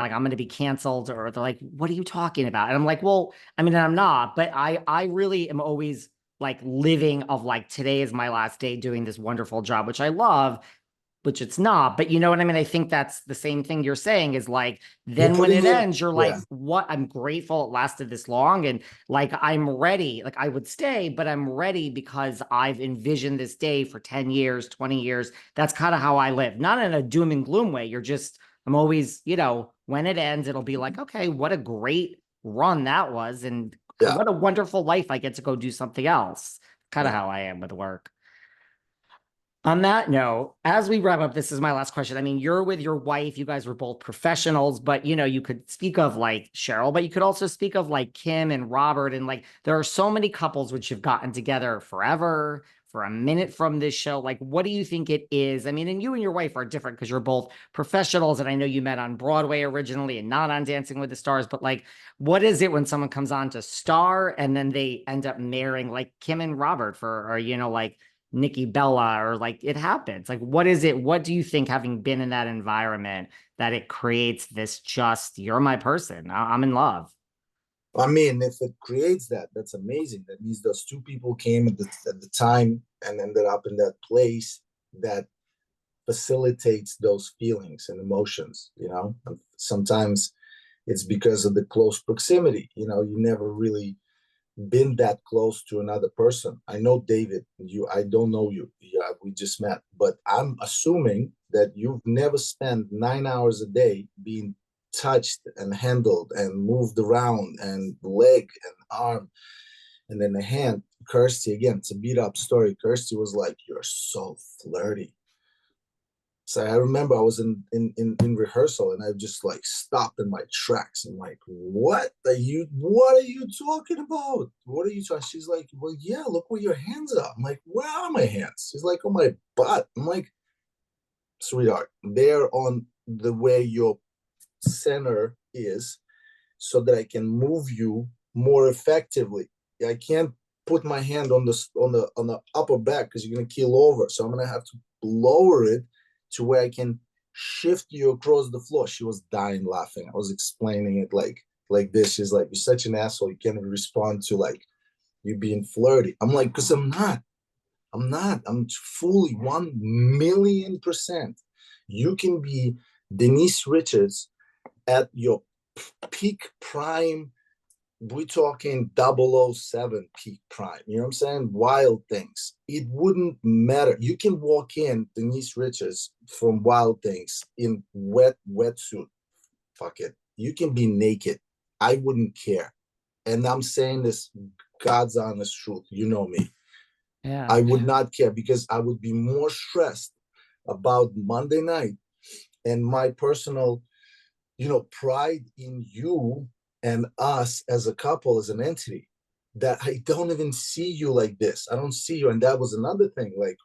like I'm going to be canceled, or they're like, what are you talking about? And I'm like, well, I mean, I'm not, but I really am always like living of like today is my last day doing this wonderful job, which I love, which it's not. But you know what I mean? I think that's the same thing you're saying is like, You're then when putting it in, ends, you're like, yeah, what? I'm grateful it lasted this long. And like, I'm ready. Like, I would stay, but I'm ready because I've envisioned this day for 10 years, 20 years. That's kind of how I live, not in a doom and gloom way. I'm always, when it ends, it'll be like, okay, what a great run that was. And yeah, what a wonderful life. I get to go do something else. Kind of yeah. how I am with work. On that note, as we wrap up, this is my last question. I mean, you're with your wife, you guys were both professionals, but you could speak of like Cheryl, but you could also speak of like Kim and Robert. And like, there are so many couples which have gotten together forever for a minute from this show. Like, what do you think it is? I mean, and you and your wife are different because you're both professionals. And I know you met on Broadway originally and not on Dancing with the Stars, but like, what is it when someone comes on to star and then they end up marrying like Kim and Robert or like, Nikki Bella, or like it happens. Like, what is it? What do you think, having been in that environment, that it creates this just, you're my person. I'm in love. I mean, if it creates that, that's amazing. That means those two people came at the time and ended up in that place that facilitates those feelings and emotions, And sometimes it's because of the close proximity. You never really been that close to another person. I know David, I don't know you. Yeah, we just met, but I'm assuming that you've never spent 9 hours a day being touched and handled and moved around and leg and arm and then the hand. Kirstie, again, it's a beat up story. Kirstie was like, "You're so flirty." So I remember I was in rehearsal and I just like stopped in my tracks. I'm like, what are you talking about? What are you talking? She's like, well, yeah, look where your hands are. I'm like, where are my hands? She's like, on my butt. I'm like, sweetheart, they're on the way your center is so that I can move you more effectively. I can't put my hand on the upper back because you're gonna keel over. So I'm gonna have to lower it to where I can shift you across the floor. She was dying laughing. I was explaining it like this. She's like, "You're such an asshole. You can't respond to like you being flirty." I'm like, "Because I'm not. I'm not. I'm fully 1,000,000%. You can be Denise Richards at your peak prime. We're talking 007 peak prime. You know what I'm saying? Wild Things. It wouldn't matter. You can walk in Denise Richards from Wild Things in wetsuit. Fuck it. You can be naked. I wouldn't care. And I'm saying this God's honest truth. You know me. Yeah. I would not care because I would be more stressed about Monday night and my personal, pride in you and us as a couple, as an entity, that I don't even see you like this. I don't see you. And that was another thing. Like,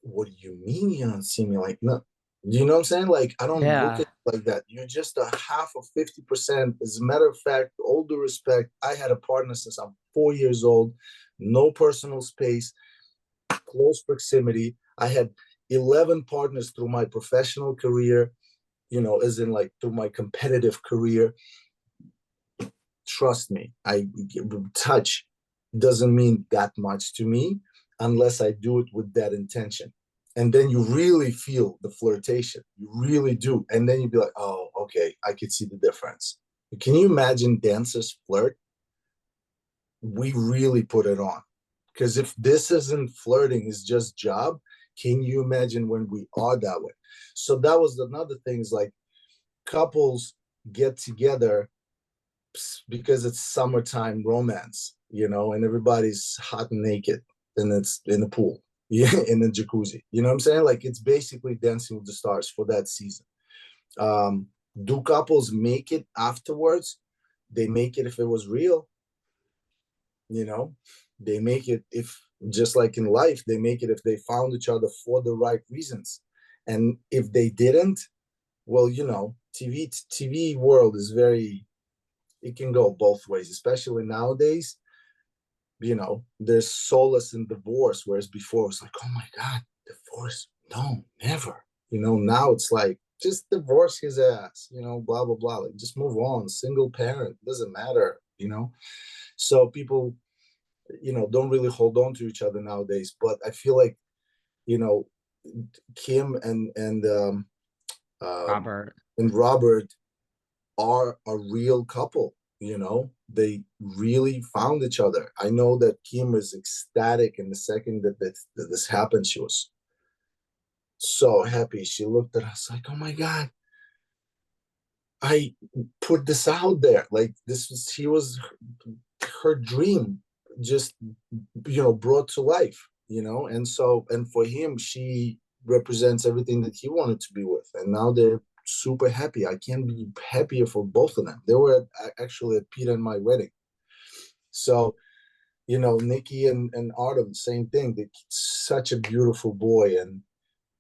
what do you mean you don't see me like, no? Do you know what I'm saying? Like, I don't look Yeah. at you like that. You're just a half of 50%. As a matter of fact, all due respect, I had a partner since I'm 4 years old, no personal space, close proximity. I had 11 partners through my professional career, as in like through my competitive career. Trust me, touch doesn't mean that much to me unless I do it with that intention. And then you really feel the flirtation. You really do. And then you'd be like, oh, okay, I could see the difference. Can you imagine dancers flirt? We really put it on. Because if this isn't flirting, it's just job, can you imagine when we are that way? So that was another thing is like couples get together because it's summertime romance, and everybody's hot and naked and it's in the pool, yeah, in the jacuzzi. You know what I'm saying? Like it's basically Dancing with the Stars for that season. Um, do couples make it afterwards? They make it if it was real, you know. They make it if just like in life, they make it if they found each other for the right reasons. And if they didn't, well, TV world is very, it can go both ways, especially nowadays. There's solace in divorce, whereas before it was like, oh my God, divorce, no, never. Now it's like just divorce his ass, blah blah blah. Like, just move on. Single parent, doesn't matter, So people, don't really hold on to each other nowadays. But I feel like, you know, Kim Robert. and Robert are a real couple. They really found each other. I know that Kim was ecstatic in the second that this happened. She was so happy. She looked at us like, "Oh my God, I put this out there. Like, he was her dream, just brought to life. And for him, she represents everything that he wanted to be with, and now they're super happy. I can't be happier for both of them. They were actually at Peter and my wedding. So, Nikki and Autumn, same thing. They're such a beautiful boy, and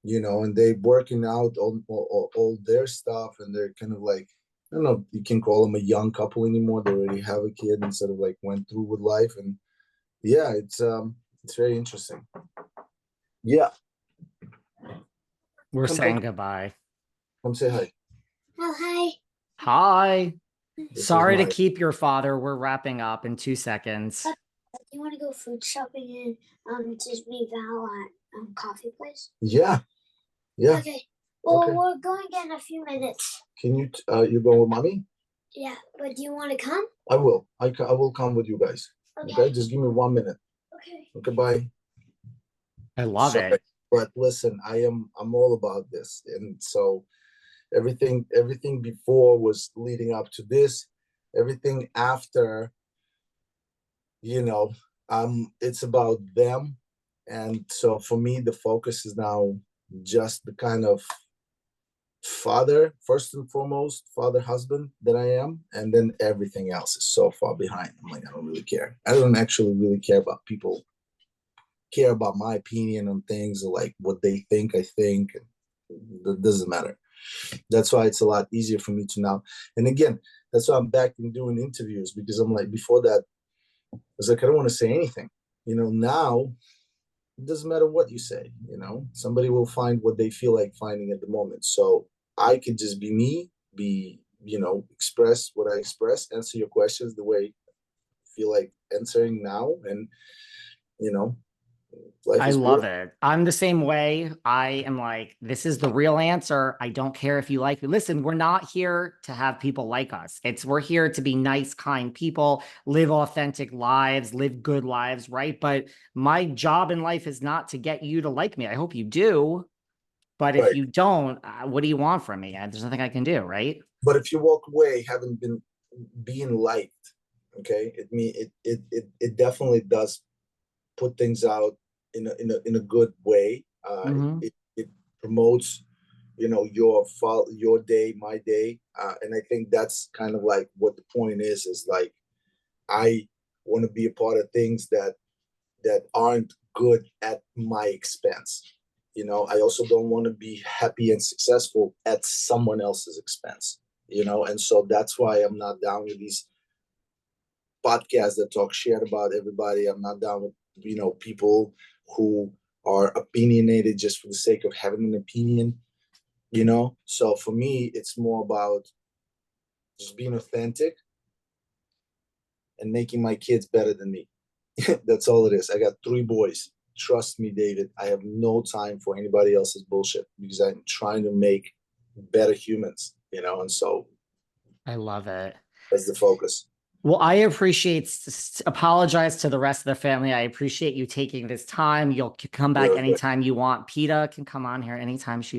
and they working out all their stuff, and they're kind of like, I don't know, you can call them a young couple anymore. They already have a kid instead of like went through with life. And yeah, it's very interesting. Yeah. We're saying goodbye. Come say hi. Oh, hi. Hi. This Sorry to keep your father. We're wrapping up in 2 seconds. You want to go food shopping and just meet Val at coffee place? Yeah. Okay. Well, Okay. we're going in a few minutes. Can you you go with mommy? Yeah, but do you want to come? I will. I will come with you guys. Okay. Just give me 1 minute. Okay. Bye. I love it. But listen, I'm all about this, and so everything before was leading up to this. Everything after, it's about them. And so for me, the focus is now just the kind of father, first and foremost, father, husband that I am. And then everything else is so far behind. I'm like, I don't really care. I don't actually really care about people, care about my opinion on things, or like what they think I think. It doesn't matter. That's why it's a lot easier for me to now. And again, that's why I'm back in doing interviews, because I'm like, before that, I was like, I don't want to say anything. Now it doesn't matter what you say. Somebody will find what they feel like finding at the moment. So I could just be me, express what I express, answer your questions the way I feel like answering now. And, life I is love beautiful. it. I'm the same way. I am like, this is the real answer. I don't care if you like me. Listen, we're not here to have people like us. We're here to be nice, kind people, live authentic lives, live good lives, right? But my job in life is not to get you to like me. I hope you do. But if Right. you don't, what do you want from me? There's nothing I can do, right? But if you walk away having been being liked, okay, it definitely does put things out in a good way. It promotes, your day, my day, and I think that's kind of like what the point is like, I want to be a part of things that aren't good at my expense. I also don't want to be happy and successful at someone else's expense. And so that's why I'm not down with these podcasts that talk shit about everybody. I'm not down with people who are opinionated just for the sake of having an opinion. So for me, it's more about just being authentic and making my kids better than me. That's all it is. I got 3 boys. Trust me, David, I have no time for anybody else's bullshit, because I'm trying to make better humans, and so I love it. that's the focus. Well, apologize to the rest of the family. I appreciate you taking this time. You'll come back anytime you want. Peta can come on here anytime she